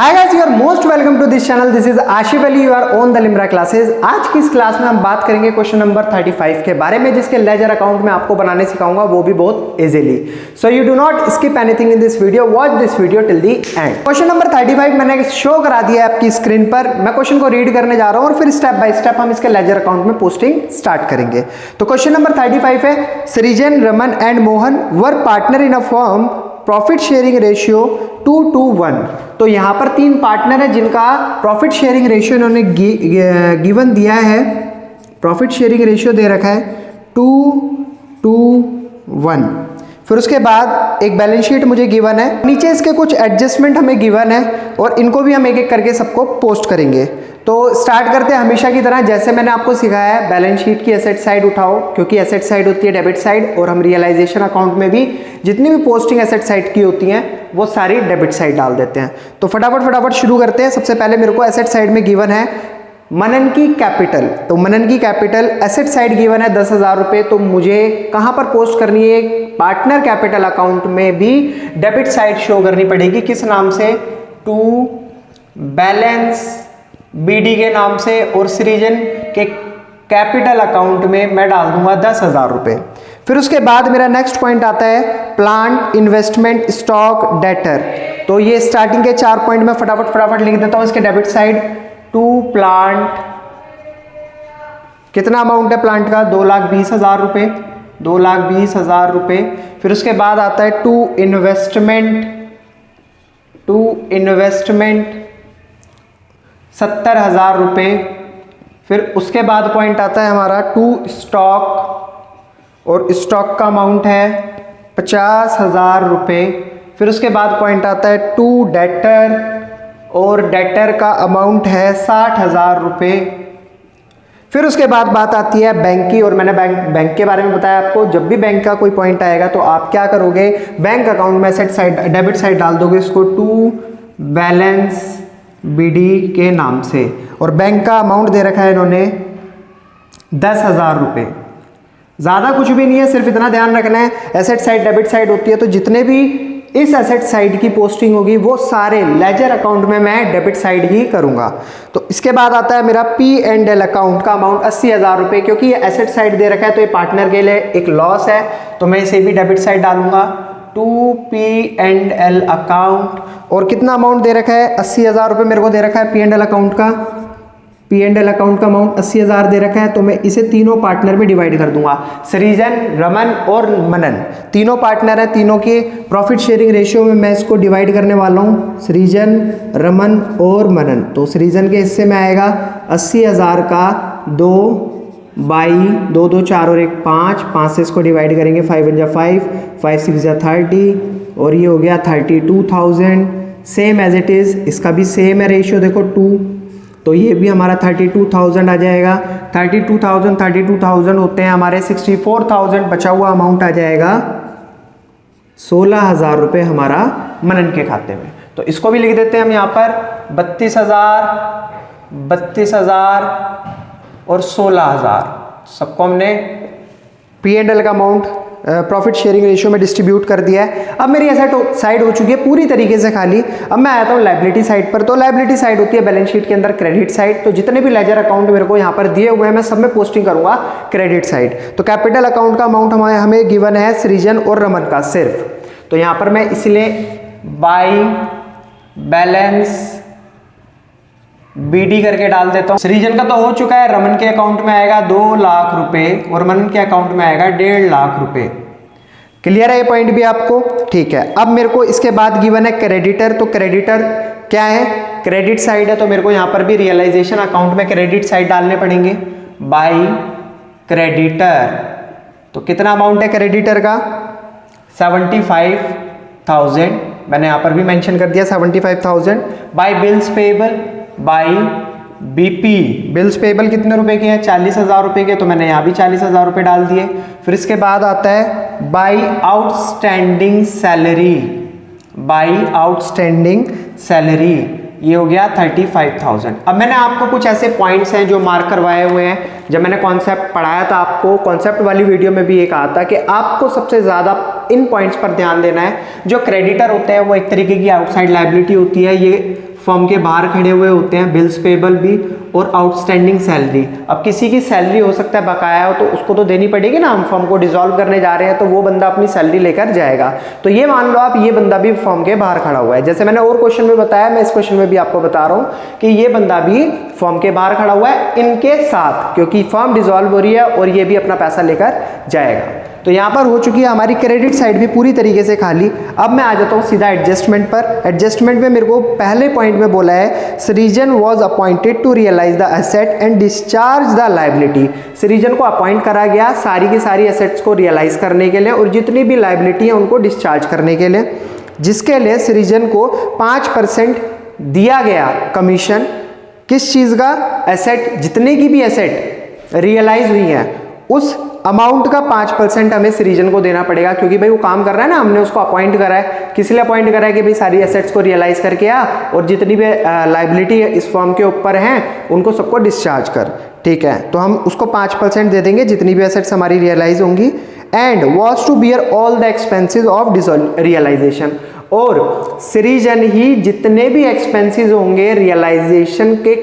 Hi guys, you are most welcome to this channel. This is Ashif Ali, you are on the Limra classes. आज की इस class में हम बात करेंगे क्वेश्चन नंबर 35 के बारे में, जिसके लेजर अकाउंट में आपको बनाने सिखाऊंगा, वो भी बहुत easily. So you do not skip anything in this video, watch this video till the and. Question number 35 मैंने शो करा दिया है आपकी स्क्रीन पर। मैं क्वेश्चन को रीड करने जा रहा हूं और फिर स्टेप बाय स्टेप हम इसके लेजर अकाउंट में पोस्टिंग स्टार्ट करेंगे। तो क्वेश्चन नंबर 35 है, सृजन, Raman and Mohan were partner in a firm, profit sharing ratio 2:1। तो यहां पर तीन पार्टनर है जिनका प्रॉफिट शेयरिंग रेशियो इन्होंने गिवन दिया है। प्रॉफिट शेयरिंग रेशियो दे रखा है 2:1। फिर उसके बाद एक बैलेंस शीट मुझे गिवन है, नीचे इसके कुछ एडजस्टमेंट हमें गिवन है और इनको भी हम एक एक करके सबको पोस्ट करेंगे। तो स्टार्ट करते हैं हमेशा की तरह, जैसे मैंने आपको सिखाया है, बैलेंस शीट की एसेट साइड उठाओ, क्योंकि एसेट साइड होती है डेबिट साइड, और हम रियलाइजेशन अकाउंट में भी जितनी भी पोस्टिंग एसेट साइड की होती हैं वो सारी डेबिट साइड डाल देते हैं। तो फटाफट शुरू करते हैं। सबसे पहले मेरे को एसेट साइड में गिवन है मनन की कैपिटल। तो मनन की कैपिटल एसेट साइड गिवन है 10,000 रुपये। तो मुझे कहाँ पर पोस्ट करनी है? पार्टनर कैपिटल अकाउंट में भी डेबिट साइड शो करनी पड़ेगी। किस नाम से? टू बैलेंस बीडी के नाम से, और सृजन के कैपिटल अकाउंट में मैं डाल दूंगा 10,000 रुपये। फिर उसके बाद मेरा नेक्स्ट पॉइंट आता है प्लांट, इन्वेस्टमेंट, स्टॉक, डेटर। तो ये स्टार्टिंग के 4 पॉइंट में फटाफट लिख देता हूं इसके डेबिट साइड। टू प्लांट, कितना अमाउंट है प्लांट का? 2,20,000 रुपये, 2,20,000 रुपये। फिर उसके बाद आता है टू इन्वेस्टमेंट, 70,000 रुपये। फिर उसके बाद पॉइंट आता है हमारा टू स्टॉक, और स्टॉक का अमाउंट है 50,000 रुपये। फिर उसके बाद पॉइंट आता है टू डेटर, और डेटर का अमाउंट है 60,000 रुपये। फिर उसके बाद बात आती है बैंक की, और मैंने बैंक के बारे में बताया आपको, जब भी बैंक का कोई पॉइंट आएगा तो आप क्या करोगे? बैंक अकाउंट में एसेट साइड डेबिट साइड डाल दोगे इसको टू बैलेंस बीडी के नाम से, और बैंक का अमाउंट दे रखा है इन्होंने 10,000 रुपये। ज़्यादा कुछ भी नहीं है, सिर्फ इतना ध्यान रखना है एसेट साइड डेबिट साइड होती है, तो जितने भी इस एसेट साइड की पोस्टिंग होगी वो सारे लेजर अकाउंट में मैं डेबिट साइड ही करूंगा। तो इसके बाद आता है मेरा P&L अकाउंट का अमाउंट 80,000 रुपये। क्योंकि ये एसेट साइड दे रखा है तो ये पार्टनर के लिए एक लॉस है, तो मैं इसे भी डेबिट साइड डालूंगा टू P&L अकाउंट। और कितना अमाउंट दे रखा है? 80,000 रुपये मेरे को दे रखा है P&L अकाउंट का। P&L अकाउंट का अमाउंट 80,000 दे रखा है, तो मैं इसे तीनों पार्टनर में डिवाइड कर दूंगा। सृजन, रमन और मनन तीनों पार्टनर हैं, तीनों के प्रॉफिट शेयरिंग रेशियो में मैं इसको डिवाइड करने वाला हूँ, सृजन, रमन और मनन। तो सृजन के हिस्से में आएगा 80,000 का 2/2, 2 4 और 1 5, 5 से इसको डिवाइड करेंगे, 5 1 5, 5 6 30, और ये हो गया 32,000। सेम एज इट इज़, इसका भी सेम है रेशियो, देखो 2। तो ये भी हमारा 32,000 आ जाएगा। 32,000 होते हैं हमारे 64,000, बचा हुआ अमाउंट आ जाएगा 16,000 रुपये हमारा मनन के खाते में। तो इसको भी लिख देते हैं हम यहाँ पर 32,000 और 16,000, सबको हमने P&L का अमाउंट प्रॉफिट शेयरिंग रेशियो में डिस्ट्रीब्यूट कर दिया है। अब मेरी एसेट साइड हो चुकी है पूरी तरीके से खाली। अब मैं आया हूँ लायबिलिटी साइड पर। तो लायबिलिटी साइड होती है बैलेंस शीट के अंदर क्रेडिट साइड। तो जितने भी लेजर अकाउंट मेरे को यहाँ पर दिए हुए हैं मैं सब में पोस्टिंग करूंगा क्रेडिट साइड। तो कैपिटल अकाउंट का अमाउंट हमें गिवन है सृजन और रमन का सिर्फ। तो यहाँ पर मैं इसलिए बाई बैलेंस बीडी करके डाल देता हूं। सृजन का तो हो चुका है, रमन के अकाउंट में आएगा 2 लाख रुपए और मनन के अकाउंट में आएगा 1.5 लाख रुपए। क्लियर है ये पॉइंट भी आपको? ठीक है। अब मेरे को इसके बाद गिवन है क्रेडिटर। तो क्रेडिटर क्या है? क्रेडिट साइड है, तो मेरे को यहां पर भी रियलाइजेशन अकाउंट में क्रेडिट साइड डालने पड़ेंगे बाई क्रेडिटर। तो कितना अमाउंट है क्रेडिटर का? 75,000, मैंने यहां पर भी मेंशन कर दिया 75,000। By bills payable, by BP. Bills payable कितने रुपए के हैं? 40,000 रुपए के, तो मैंने यहाँ भी 40,000 रुपए डाल दिए। फिर इसके बाद आता है by outstanding salary, by outstanding salary, ये हो गया 35,000। अब मैंने आपको कुछ ऐसे पॉइंट्स हैं जो मार्क करवाए हुए हैं। जब मैंने कॉन्सेप्ट पढ़ाया था आपको, कॉन्सेप्ट वाली वीडियो में भी ये कहा था कि आपको सबसे ज़्यादा इन पॉइंट्स पर ध्यान देना है। जो क्रेडिटर होते हैं वो एक तरीके की आउटसाइड लायबिलिटी होती है, ये फर्म के बाहर खड़े हुए होते हैं, बिल्स पेबल भी, और आउटस्टैंडिंग सैलरी। अब किसी की सैलरी हो सकता है बकाया हो, तो उसको तो देनी पड़ेगी ना, हम फर्म को डिसॉल्व करने जा रहे हैं तो वो बंदा अपनी सैलरी लेकर जाएगा। तो ये मान लो आप, ये बंदा भी फर्म के बाहर खड़ा हुआ है, जैसे मैंने और क्वेश्चन में बताया, मैं इस क्वेश्चन में भी आपको बता रहा हूँ कि ये बंदा भी फर्म के बाहर खड़ा हुआ है इनके साथ, क्योंकि फर्म डिसॉल्व हो रही है और ये भी अपना पैसा लेकर जाएगा। तो यहाँ पर हो चुकी है हमारी क्रेडिट साइड भी पूरी तरीके से खाली। अब मैं आ जाता हूँ सीधा एडजस्टमेंट पर। एडजस्टमेंट में मेरे को पहले पॉइंट में बोला है Srijan was appointed to realise the asset and discharge the liability. Srijan को अपॉइंट करा गया सारी की सारी एसेट्स को रियलाइज करने के लिए और जितनी भी लायबिलिटी है उनको डिस्चार्ज करने के लिए, जिसके लिए सृजन को 5% दिया गया कमीशन। किस चीज़ का? एसेट, जितने की भी एसेट रियलाइज हुई है उस अमाउंट का 5% हमें सृजन को देना पड़ेगा, क्योंकि भाई वो काम कर रहा है ना, हमने उसको अपॉइंट करा है। किस लिए अपॉइंट करा है? कि भाई सारी एसेट्स को रियलाइज करके आ और जितनी भी लायबिलिटी इस फर्म के ऊपर हैं उनको सबको डिस्चार्ज कर। ठीक है, तो हम उसको 5% दे देंगे जितनी भी एसेट्स हमारी रियलाइज होंगी। And was to bear all the expenses of realisation, और सृजन ही जितने भी एक्सपेंसेस होंगे रियलाइजेशन के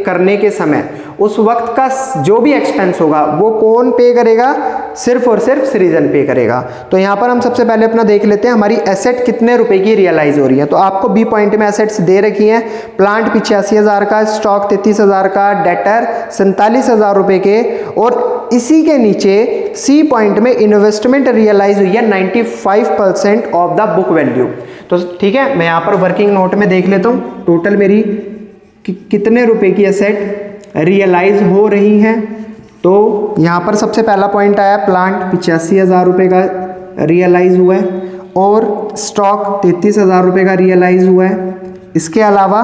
करने के समय, उस वक्त का जो भी एक्सपेंस होगा वो कौन पे करेगा? सिर्फ और सिर्फ सृजन पे करेगा। तो यहाँ पर हम सबसे पहले अपना देख लेते हैं हमारी एसेट कितने रुपए की रियलाइज हो रही है। तो आपको बी पॉइंट में एसेट्स दे रखी हैं, प्लांट 85,000 का, स्टॉक 33,000 का, डेटर 47,000 रुपए के, और इसी के नीचे सी पॉइंट में इन्वेस्टमेंट रियलाइज हुई है 95% ऑफ द बुक वैल्यू। तो ठीक है, मैं यहाँ पर वर्किंग नोट में देख लेता हूँ टोटल मेरी कितने रुपए की एसेट रियलाइज हो रही हैं। तो यहाँ पर सबसे पहला पॉइंट आया, प्लांट 85,000 रुपये का रियलाइज हुआ है और स्टॉक 33,000 रुपये का रियलाइज हुआ है। इसके अलावा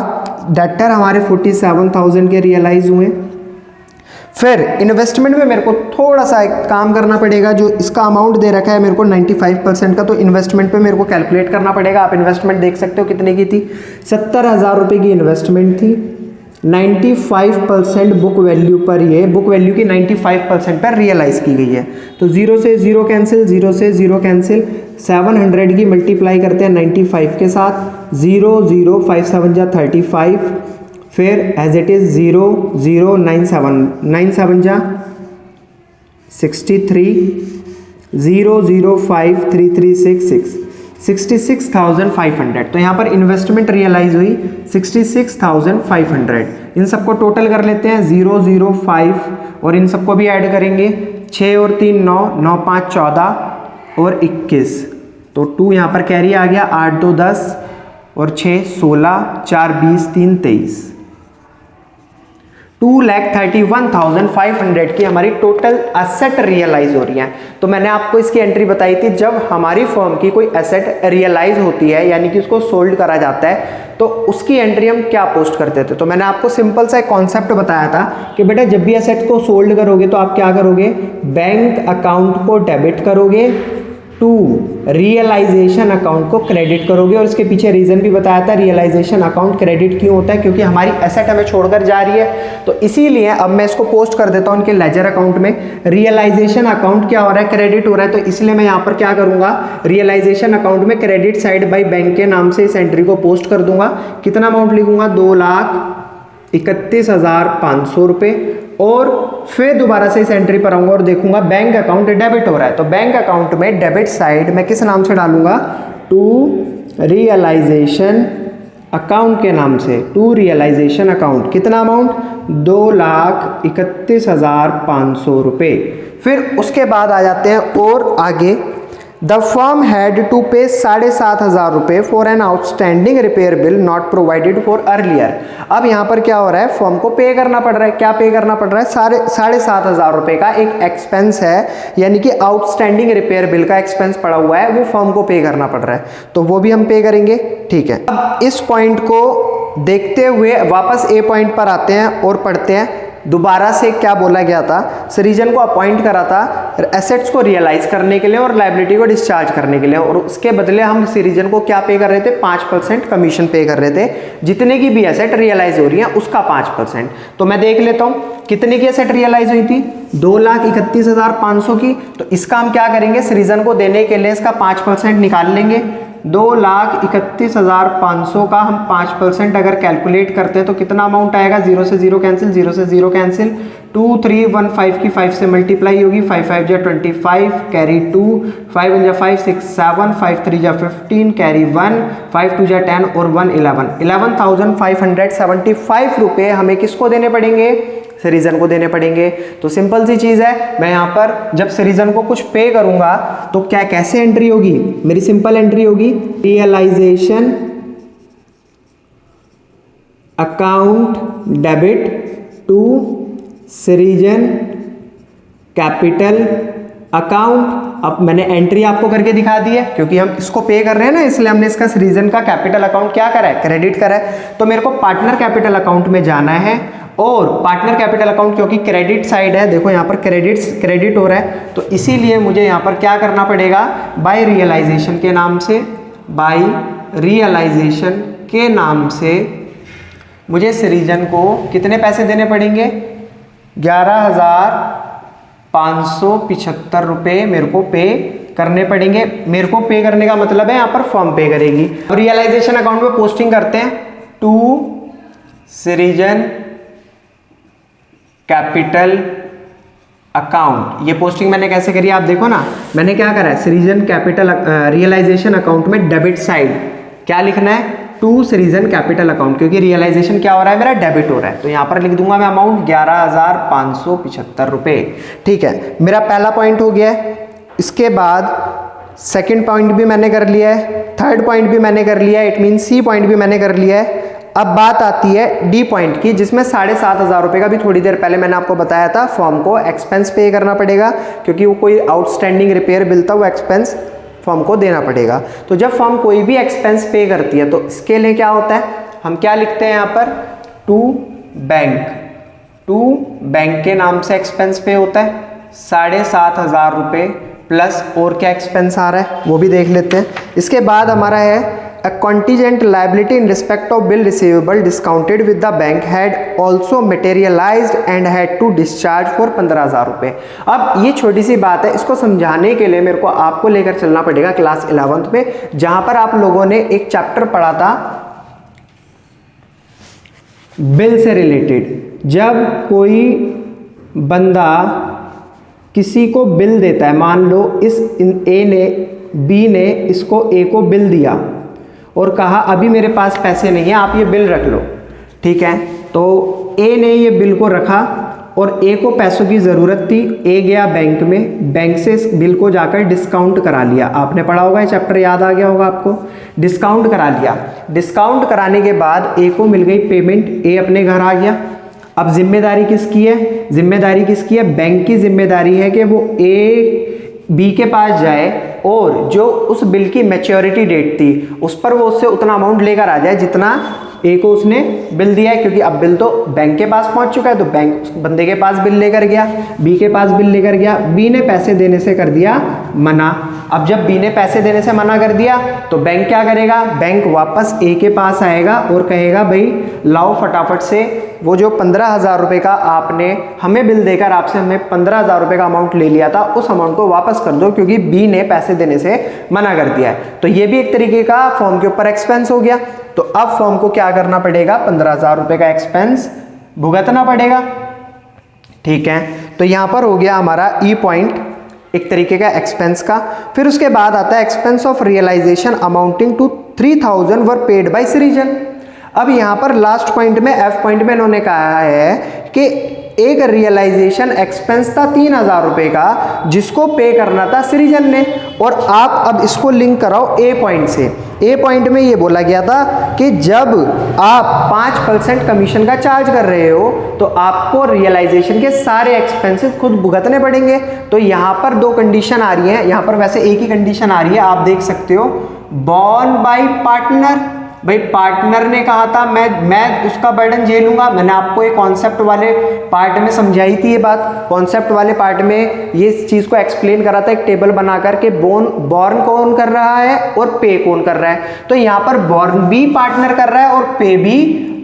डेटर हमारे 47,000 के रियलाइज हुए। फिर इन्वेस्टमेंट में मेरे को थोड़ा सा एक काम करना पड़ेगा, जो इसका अमाउंट दे रखा है मेरे को 95% का, तो इन्वेस्टमेंट पे मेरे को कैलकुलेट करना पड़ेगा। आप इन्वेस्टमेंट देख सकते हो कितने की थी, 70,000 रुपये की इन्वेस्टमेंट थी। 95% बुक वैल्यू पर, ये बुक वैल्यू की 95% पर रियलाइज की गई है। तो 0 से 0 कैंसिल, 0 से 0 कैंसिल, 700 की मल्टीप्लाई करते हैं 95 के साथ, 0 0 5 7 जा 35, फिर एज इट इज 0 0 9 7 जा 63, 0 0 5 3 3 6 6, 66,500। तो यहाँ पर इन्वेस्टमेंट रियलाइज हुई 66,500। इन सबको टोटल कर लेते हैं, 0 0 5 और इन सबको भी ऐड करेंगे, 6 और 3 9, 9 5 14 और 21। तो 2 यहाँ पर कैरी आ गया, 8 2 10 और 6 16, 4 20, 3 23। 2,31,500 की हमारी टोटल एसेट रियलाइज हो रही है। तो मैंने आपको इसकी एंट्री बताई थी, जब हमारी फर्म की कोई एसेट रियलाइज होती है यानी कि उसको सोल्ड करा जाता है तो उसकी एंट्री हम क्या पोस्ट करते थे। तो मैंने आपको सिंपल सा एक कॉन्सेप्ट बताया था कि बेटा जब भी एसेट को सोल्ड करोगे तो आप क्या करोगे, बैंक अकाउंट को डेबिट करोगे, टू रियलाइजेशन अकाउंट को क्रेडिट करोगे। और इसके पीछे रीजन भी बताया था, रियलाइजेशन अकाउंट क्रेडिट क्यों होता है, क्योंकि हमारी एसेट हमें छोड़कर जा रही है। तो इसीलिए अब मैं इसको पोस्ट कर देता हूं उनके लेजर अकाउंट में। रियलाइजेशन अकाउंट क्या हो रहा है, क्रेडिट हो रहा है, तो इसलिए मैं यहाँ पर क्या करूंगा, रियलाइजेशन अकाउंट में क्रेडिट साइड बाई बैंक के नाम से इस एंट्री को पोस्ट कर दूंगा। कितना अमाउंट लिखूंगा, 2,31,500 रुपये। और फिर दोबारा से इस एंट्री पर आऊंगा और देखूंगा बैंक अकाउंट डेबिट हो रहा है, तो बैंक अकाउंट में डेबिट साइड मैं किस नाम से डालूंगा, टू रियलाइजेशन अकाउंट के नाम से, टू रियलाइजेशन अकाउंट। कितना अमाउंट, 2,31,500 रुपये। फिर उसके बाद आ जाते हैं और आगे, द फर्म हैड टू पे 7,500 रुपये for an outstanding repair bill not provided for earlier. अब यहाँ पर क्या हो रहा है, फर्म को पे करना पड़ रहा है। क्या पे करना पड़ रहा है, 7,500 रुपये का एक एक्सपेंस है, यानी कि आउटस्टैंडिंग रिपेयर बिल का एक्सपेंस पड़ा हुआ है, वो फर्म को पे करना पड़ रहा है, तो वो भी हम पे करेंगे। ठीक है, अब इस पॉइंट को देखते हुए वापस ए पॉइंट पर आते हैं और पढ़ते हैं दोबारा से क्या बोला गया था। सृजन को अपॉइंट करा था एसेट्स को रियलाइज करने के लिए और लायबिलिटी को डिस्चार्ज करने के लिए, और उसके बदले हम सृजन को क्या पे कर रहे थे, 5% कमीशन पे कर रहे थे, जितने की भी एसेट रियलाइज हो रही है उसका 5%। तो मैं देख लेता हूँ कितने की एसेट रियलाइज हुई थी, 2,31,500 की। तो इसका हम क्या करेंगे, सृजन को देने के लिए इसका 5% निकाल लेंगे, 2,31,500 का हम 5% अगर कैलकुलेट करते हैं तो कितना अमाउंट आएगा? 0 से 0 कैंसिल, 0 से 0 कैंसिल, 2315 की 5 से मल्टीप्लाई होगी, 5 5 जा 25, कैरी 2, 5 1 जा 5 6 7, 5 3 जा 15, कैरी 1, 5 2 जा 10 और 1 11, 11,575 रुपये हमें किसको देने पड़ेंगे? सिरीजन को देने पड़ेंगे। तो सिंपल सी चीज है, मैं यहां पर जब सिरीजन को कुछ पे करूंगा तो क्या कैसे एंट्री होगी? मेरी सिंपल एंट्री होगी, realization account debit to Srijan capital account. अब मैंने एंट्री आपको करके दिखा दी है, क्योंकि हम इसको पे कर रहे हैं ना, इसलिए हमने इसका सिरीजन का कैपिटल अकाउंट क्या करा है? क्रेडिट करा है। तो मेरे को पार्टनर कैपिटल अकाउंट में जाना है, और पार्टनर कैपिटल अकाउंट क्योंकि क्रेडिट साइड है, देखो यहाँ पर क्रेडिट हो रहा है, तो इसीलिए मुझे यहाँ पर क्या करना पड़ेगा? बाय रियलाइजेशन के नाम से, बाय रियलाइजेशन के नाम से मुझे सिरीजन को कितने पैसे देने पड़ेंगे? 11,575 रुपये मेरे को पे करने पड़ेंगे। मेरे को पे करने का मतलब है यहाँ पर फर्म पे करेगी। रियलाइजेशन अकाउंट में पोस्टिंग करते हैं, टू सिरीजन कैपिटल अकाउंट। ये पोस्टिंग मैंने कैसे करी आप देखो ना, मैंने क्या करा है? सिरीजन कैपिटल रियलाइजेशन अकाउंट में डेबिट साइड क्या लिखना है? टू सिरीजन कैपिटल अकाउंट, क्योंकि रियलाइजेशन क्या हो रहा है? मेरा डेबिट हो रहा है, तो यहां पर लिख दूंगा मैं अमाउंट 11,575 रुपये। ठीक है, मेरा पहला पॉइंट हो गया है। इसके बाद सेकंड पॉइंट भी मैंने कर लिया है, थर्ड पॉइंट भी मैंने कर लिया है, इट मीन सी पॉइंट भी मैंने कर लिया है। अब बात आती है डी पॉइंट की, जिसमें 7,500 रुपये का भी थोड़ी देर पहले मैंने आपको बताया था, फॉर्म को एक्सपेंस पे करना पड़ेगा, क्योंकि वो कोई आउटस्टैंडिंग रिपेयर बिल था, वो एक्सपेंस फॉर्म को देना पड़ेगा। तो जब फॉर्म कोई भी एक्सपेंस पे करती है तो इसके लिए क्या होता है? हम क्या लिखते हैं यहाँ पर? टू बैंक के नाम से एक्सपेंस पे होता है, 7,500 रुपये प्लस और क्या एक्सपेंस आ रहा है वो भी देख लेते हैं। इसके बाद हमारा है A contingent liability in respect of bill receivable discounted with the bank had also materialized and had to discharge for 15,000 रुपये। अब ये छोटी सी बात है, इसको समझाने के लिए मेरे को आपको लेकर चलना पड़ेगा क्लास 11th में, जहां पर आप लोगों ने एक चैप्टर पढ़ा था बिल से रिलेटेड। जब कोई बंदा किसी को बिल देता है, मान लो बी ने इसको ए को बिल दिया और कहा अभी मेरे पास पैसे नहीं है, आप ये बिल रख लो, ठीक है। तो ए ने ये बिल को रखा और ए को पैसों की ज़रूरत थी, ए गया बैंक में, बैंक से इस बिल को जाकर डिस्काउंट करा लिया। आपने पढ़ा होगा, ये चैप्टर याद आ गया होगा आपको। डिस्काउंट करा लिया, डिस्काउंट कराने के बाद ए को मिल गई पेमेंट, ए अपने घर आ गया। अब जिम्मेदारी किसकी है? जिम्मेदारी किसकी है? बैंक की जिम्मेदारी है कि वो ए बी के पास जाए और जो उस बिल की मैच्योरिटी डेट थी उस पर वो उससे उतना अमाउंट लेकर आ जाए जितना ए को उसने बिल दिया है, क्योंकि अब बिल तो बैंक के पास पहुंच चुका है, तो बैंक उस बंदे के पास बिल लेकर गया, बी के पास बिल लेकर गया, बी ने पैसे देने से कर दिया मना। अब जब बी ने पैसे देने से मना कर दिया तो बैंक क्या करेगा? बैंक वापस ए के पास आएगा और कहेगा भाई लाओ फटाफट से वो जो 15,000 रुपये का आपने हमें बिल देकर आपसे हमें 15,000 रुपये का अमाउंट ले लिया था, उस अमाउंट को वापस कर दो, क्योंकि बी ने पैसे देने से मना कर दिया है। तो ये भी एक तरीके का फॉर्म के ऊपर एक्सपेंस हो गया। तो अब फॉर्म को क्या करना पड़ेगा? 15,000 रुपये का एक्सपेंस भुगतना पड़ेगा, ठीक है। तो यहां पर हो गया हमारा ई पॉइंट, एक तरीके का एक्सपेंस का। फिर उसके बाद आता है expense of realization amounting to 3,000 were paid by Srijan. अब यहां पर लास्ट पॉइंट में, एफ पॉइंट में इन्होंने कहा है कि एक रियलाइजेशन एक्सपेंस था 3,000 रुपये का, जिसको पे करना था सिरीजन ने, और आप अब इसको लिंक कराओ ए पॉइंट से। ए पॉइंट में ये बोला गया था कि जब आप 5% कमीशन का चार्ज कर रहे हो तो आपको रियलाइजेशन के सारे एक्सपेंसेस खुद भुगतने पड़ेंगे। तो यहाँ पर दो कंडीशन आ रही है, यहाँ पर वैसे एक ही कंडीशन आ रही है, आप देख सकते हो, बॉर्न बाय पार्टनर। भाई पार्टनर ने कहा था मैं उसका बर्डन झेलूंगा। मैंने आपको एक कॉन्सेप्ट वाले पार्ट में समझाई थी ये बात। कॉन्सेप्ट वाले पार्ट में ये चीज को एक्सप्लेन करा था, एक टेबल बनाकर के बॉर्न कौन कर रहा है और पे कौन कर रहा है। तो यहाँ पर बॉर्न भी पार्टनर कर रहा है और पे भी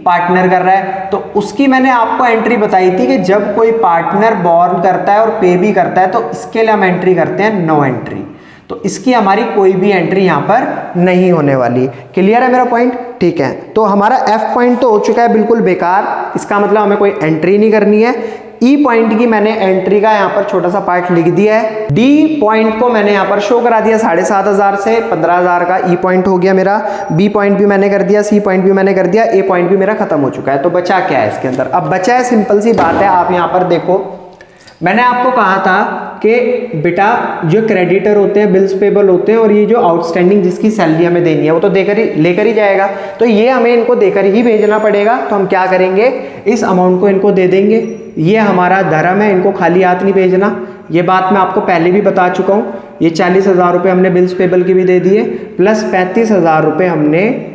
पार्टनर कर रहा है। तो उसकी मैंने आपको एंट्री बताई थी कि जब कोई पार्टनर बॉर्न करता है और पे भी करता है तो इसके लिए हम एंट्री करते हैं नो एंट्री। तो इसकी हमारी कोई भी एंट्री यहाँ पर नहीं होने वाली। क्लियर है मेरा पॉइंट? ठीक है, तो हमारा एफ पॉइंट तो हो चुका है बिल्कुल बेकार, इसका मतलब हमें कोई एंट्री नहीं करनी है। ई पॉइंट की मैंने एंट्री का यहाँ पर छोटा सा पार्ट लिख दिया है। डी पॉइंट को मैंने यहाँ पर शो करा दिया 7,500 से 15,000 का ई पॉइंट हो गया मेरा। बी पॉइंट भी मैंने कर दिया, सी पॉइंट भी मैंने कर दिया, ए पॉइंट भी मेरा खत्म हो चुका है। तो बचा क्या है इसके अंदर? अब बचा है, सिंपल सी बात है, आप यहाँ पर देखो, मैंने आपको कहा था कि बेटा जो क्रेडिटर होते हैं, बिल्स पेबल होते हैं, और ये जो आउटस्टैंडिंग जिसकी सैलरी हमें देनी है वो तो लेकर ही जाएगा, तो ये हमें इनको देकर ही भेजना पड़ेगा। तो हम क्या करेंगे, इस अमाउंट को इनको दे देंगे। ये हमारा धर्म है, इनको खाली हाथ नहीं भेजना। ये बात मैं आपको पहले भी बता चुका हूँ। ये 40,000 रुपये हमने बिल्स पेबल के भी दे दिए, प्लस 35,000 रुपये हमने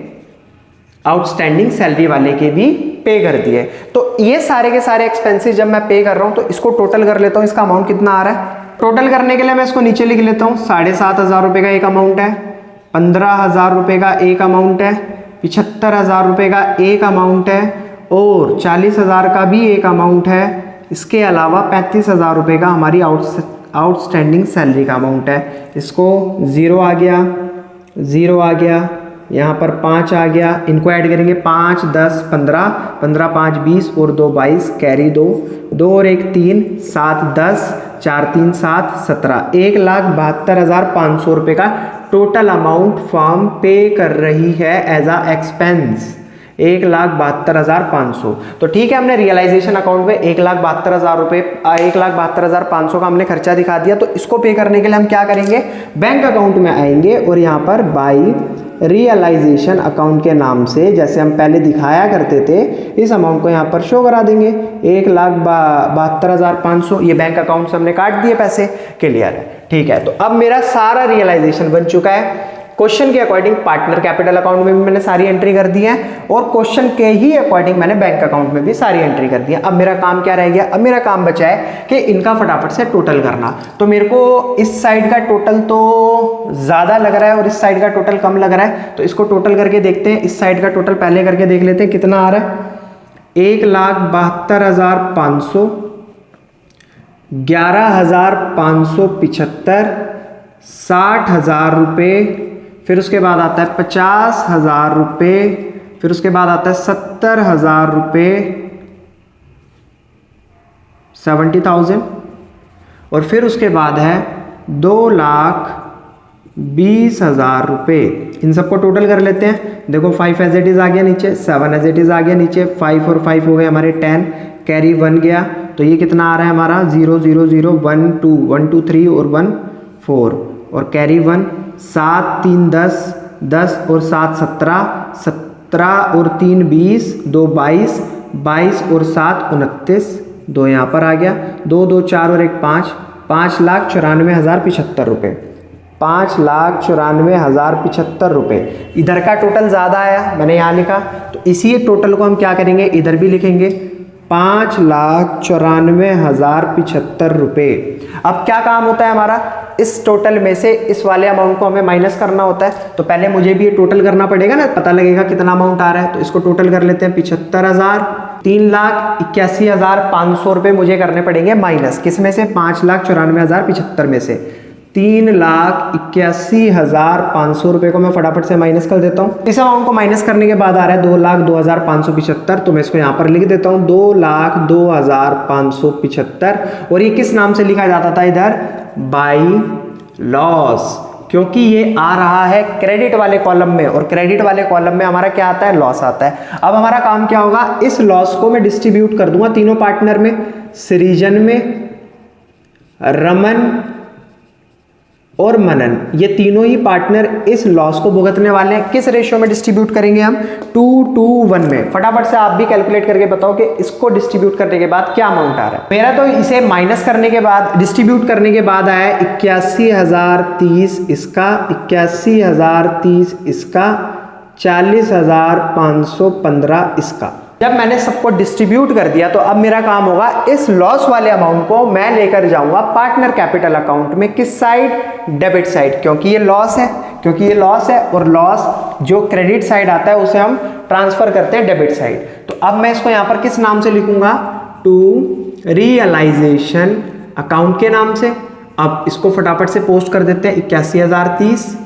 आउटस्टैंडिंग सैलरी वाले के भी पे कर दिए। तो ये सारे के सारे एक्सपेंसेस जब मैं पे कर रहा हूं तो इसको टोटल कर लेता हूं, इसका अमाउंट कितना आ रहा है। टोटल करने के लिए मैं इसको नीचे लिख लेता हूं। 7,500 रुपये का एक अमाउंट है, 15,000 रुपये का एक अमाउंट है, 75,000 रुपये का एक अमाउंट है, और 40,000 का भी एक अमाउंट है। इसके अलावा 35,000 रुपये का हमारी आउटस्टैंडिंग सैलरी का अमाउंट है। इसको 0 आ गया, 0 आ गया, यहाँ पर 5 आ गया, इनको ऐड करेंगे 5, 10, 15, 15, 5, 20 और 2, 22, कैरी 2, 2 और 1, 3, 7, 10, 4, 3, 7, 17, 1,72,500 रुपये का टोटल अमाउंट फर्म पे कर रही है एज अ एक्सपेंस। 1,72,500। तो ठीक है, हमने रियलाइजेशन अकाउंट में 1,72,000 रुपये 1,72,500 का हमने खर्चा दिखा दिया। तो इसको पे करने के लिए हम क्या करेंगे, बैंक अकाउंट में आएंगे और यहाँ पर बाई रियलाइजेशन अकाउंट के नाम से, जैसे हम पहले दिखाया करते थे, इस अमाउंट को यहाँ पर शो करा देंगे। 1,72,500 ये बैंक अकाउंट से हमने काट दिए पैसे। क्लियर है? ठीक है, तो अब मेरा सारा रियलाइजेशन बन चुका है। क्वेश्चन के अकॉर्डिंग पार्टनर कैपिटल अकाउंट में भी मैंने सारी एंट्री कर दी है, और क्वेश्चन के ही अकॉर्डिंग मैंने बैंक अकाउंट में भी सारी एंट्री कर दी है। अब मेरा काम क्या रह गया? अब मेरा काम बचा है कि इनका फटाफट से टोटल करना। तो मेरे को इस साइड का टोटल तो ज़्यादा लग रहा है और इस साइड का टोटल कम लग रहा है, तो इसको टोटल करके देखते हैं। इस साइड का टोटल पहले करके देख लेते हैं कितना आ रहा है। 1,72,500, 11,575, 60,000 रुपये, फिर उसके बाद आता है 50,000 रुपये, फिर उसके बाद आता है 70,000 रुपये, 70,000, और फिर उसके बाद है 2,20,000 रुपये। इन सबको टोटल कर लेते हैं। देखो 5 एज इट इज़ आ गया नीचे, 7 एज इट इज़ आ गया नीचे, 5 और 5 हो गए हमारे 10, कैरी 1 गया, तो ये कितना आ रहा है हमारा 0, 0, 0, 1, 2, 1, 2, 3 और 1, 4, और कैरी 1, 7, 3, 10, 10 और 7, 17, 17 और 3, 20, 2, 22, 22 और 7, 29, 2 यहाँ पर आ गया, 2, 2, 4 और 1, 5, 5,94,075 रुपये, 5,94,075 रुपये। इधर का टोटल ज़्यादा आया, मैंने यहाँ लिखा, तो इसी टोटल को हम क्या करेंगे, इधर भी लिखेंगे, 5,94,075 रुपये। अब क्या काम होता है हमारा, इस टोटल में से इस वाले अमाउंट को हमें माइनस करना होता है। तो पहले मुझे भी ये टोटल करना पड़ेगा ना, पता लगेगा कितना अमाउंट आ रहा है। तो इसको टोटल कर लेते हैं, 75,000, 3,81,500 रुपये मुझे करने पड़ेंगे माइनस, किस में से, 5,94,075 में से। 3,81,500 रुपये को मैं फटाफट से माइनस कर देता हूँ। इस अमाउंट को माइनस करने के बाद आ रहा है 2,02,575, तो मैं इसको यहाँ पर लिख देता हूँ 2,02,575। और ये किस नाम से लिखा जाता था इधर, बाई लॉस, क्योंकि ये आ रहा है क्रेडिट वाले कॉलम में, और क्रेडिट वाले कॉलम में हमारा क्या आता है, लॉस आता है। अब हमारा काम क्या होगा, इस लॉस को मैं डिस्ट्रीब्यूट कर दूंगा तीनों पार्टनर में, सृजन में, रमन और मनन, ये तीनों ही पार्टनर इस लॉस को भुगतने वाले हैं। किस रेशियो में डिस्ट्रीब्यूट करेंगे हम, 2:1 में। फटाफट से आप भी कैलकुलेट करके बताओ कि इसको डिस्ट्रीब्यूट करने के बाद क्या अमाउंट आ रहा है। मेरा तो इसे माइनस करने के बाद, डिस्ट्रीब्यूट करने के बाद आया 81,030 इसका, 81,030 इसका, 40,515 इसका। जब मैंने सबको डिस्ट्रीब्यूट कर दिया तो अब मेरा काम होगा, इस लॉस वाले अमाउंट को मैं लेकर जाऊंगा पार्टनर कैपिटल अकाउंट में, किस साइड, डेबिट साइड, क्योंकि ये लॉस है, और लॉस जो क्रेडिट साइड आता है उसे हम ट्रांसफर करते हैं डेबिट साइड। तो अब मैं इसको यहां पर किस नाम से लिखूंगा, टू रियलाइजेशन अकाउंट के नाम से। अब इसको फटाफट से पोस्ट कर देते हैं। 81,030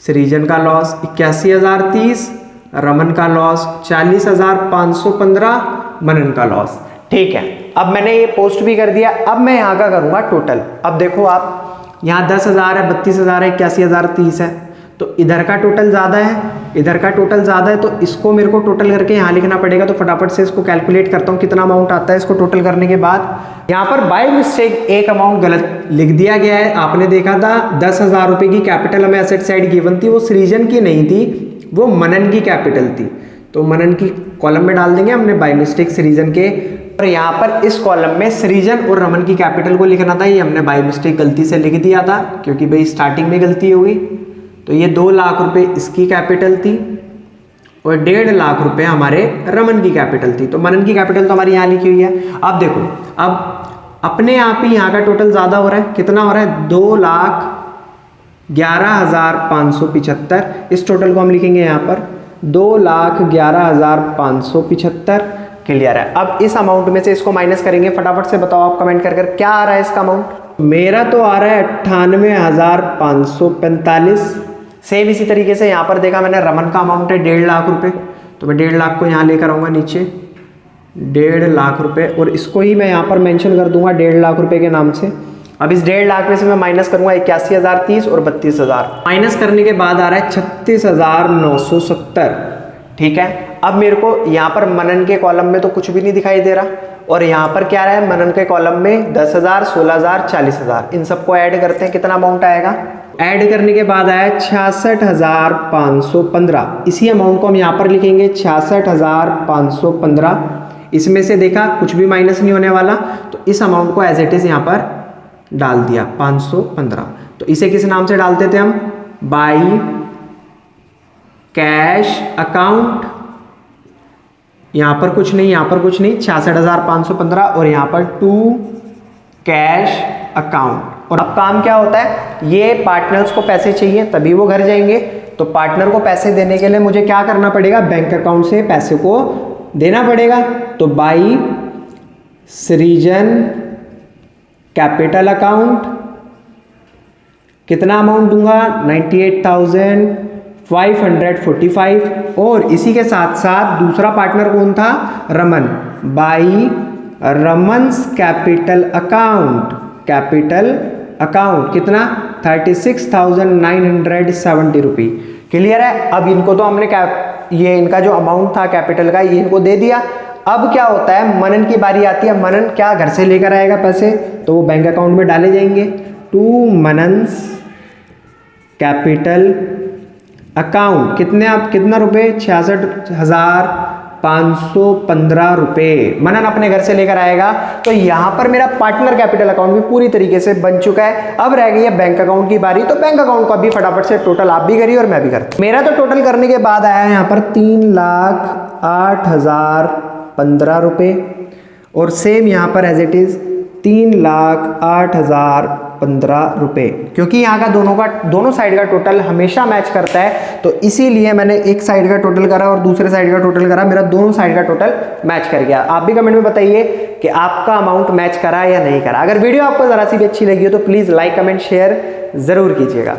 सृजन का लॉस, 81,030 रमन का लॉस, 40,515 मनन का लॉस। ठीक है, अब मैंने ये पोस्ट भी कर दिया। अब मैं यहाँ का करूँगा टोटल। अब देखो आप, यहाँ 10,000 है, 32,000 है, 81,030 है, तो इधर का टोटल ज़्यादा है, इधर का टोटल ज़्यादा है, तो इसको मेरे को टोटल करके यहाँ लिखना पड़ेगा। तो फटाफट से इसको कैलकुलेट करता हूँ कितना अमाउंट आता है इसको टोटल करने के बाद। यहाँ पर बाय मिस्टेक एक अमाउंट गलत लिख दिया गया है। आपने देखा था 10,000 रुपये की कैपिटल हमें एसेट साइड गिवन थी, वो सृजन की नहीं थी, वो मनन की कैपिटल थी। तो मनन की कॉलम में डाल देंगे हमने बाय मिस्टेक सृजन के, और यहाँ पर इस कॉलम में सृजन और रमन की कैपिटल को लिखना था। ये हमने बाय मिस्टेक गलती से लिख दिया था, क्योंकि भाई स्टार्टिंग में गलती हो गई। तो ये 2 लाख रुपए इसकी कैपिटल थी और 1.5 लाख रुपए हमारे रमन की कैपिटल थी। तो मनन की कैपिटल तो हमारी यहाँ लिखी हुई है। अब देखो, अब अपने आप ही यहाँ का टोटल ज़्यादा हो रहा है। कितना हो रहा है? 2,11,575। इस टोटल को हम लिखेंगे यहाँ पर 2,11,575। क्लियर है। अब इस अमाउंट में से इसको माइनस करेंगे। फटाफट से बताओ आप कमेंट कर क्या आ रहा है इसका अमाउंट। मेरा तो आ रहा है 98,545। सेम इसी तरीके से यहाँ पर देखा मैंने रमन का अमाउंट है 1.5 लाख रुपए, तो मैं 1.5 लाख को यहाँ लेकर आऊँगा नीचे, 1.5 लाख रुपए, और इसको ही मैं यहाँ पर मेंशन कर दूंगा 1.5 लाख रुपए के नाम से। अब इस 1.5 लाख में से मैं माइनस करूंगा 81,030 और 32,000। माइनस करने के बाद आ रहा है 36,970। ठीक है, अब मेरे को यहाँ पर मनन के कॉलम में तो कुछ भी नहीं दिखाई दे रहा, और यहाँ पर क्या रहा है मनन के कॉलम में 10,000, 16,000, 40,000। इन सबको ऐड करते हैं, कितना अमाउंट आएगा। ऐड करने के बाद आया 66,515। इसी अमाउंट को हम यहाँ पर लिखेंगे 66,515। इसमें से देखा कुछ भी माइनस नहीं होने वाला, तो इस अमाउंट को एज इट इज यहाँ पर डाल दिया 515। तो इसे किस नाम से डालते थे हम? By cash account. यहाँ पर कुछ नहीं, यहाँ पर कुछ नहीं, 66,515, और यहाँ पर टू कैश अकाउंट। और अब काम क्या होता है, ये पार्टनर्स को पैसे चाहिए तभी वो घर जाएंगे, तो पार्टनर को पैसे देने के लिए मुझे क्या करना पड़ेगा, बैंक अकाउंट से पैसे को देना पड़ेगा। तो बाई सृजन कैपिटल अकाउंट, कितना अमाउंट दूंगा, 98,545। और इसी के साथ साथ दूसरा पार्टनर कौन था, Raman, by Raman's capital account, capital account कितना, 36,970 रुपये। क्लियर है। अब इनको तो हमने ये इनका जो अमाउंट था कैपिटल का, ये इनको दे दिया। अब क्या होता है, मनन की बारी आती है। मनन क्या घर से लेकर आएगा पैसे, तो वो बैंक अकाउंट में डाले जाएंगे। टू मनन्स कैपिटल अकाउंट, कितना रुपए, 66,515 रुपए मनन अपने घर से लेकर आएगा। तो यहां पर मेरा पार्टनर कैपिटल अकाउंट भी पूरी तरीके से बन चुका है। अब रह गई है बैंक अकाउंट की बारी, तो बैंक अकाउंट का भी फटाफट से टोटल आप भी करिए और मैं भी करता हूं। मेरा तो टोटल करने के बाद आया है यहाँ पर 3,08,015 रुपए, और सेम यहाँ पर एज इट इज 3,08,015 रुपए, क्योंकि यहाँ का दोनों साइड का टोटल हमेशा मैच करता है, तो इसीलिए मैंने एक साइड का टोटल करा और दूसरे साइड का टोटल करा, मेरा दोनों साइड का टोटल मैच कर गया। आप भी कमेंट में बताइए कि आपका अमाउंट मैच करा या नहीं करा। अगर वीडियो आपको जरा सी भी अच्छी लगी हो तो प्लीज लाइक, कमेंट, शेयर जरूर कीजिएगा।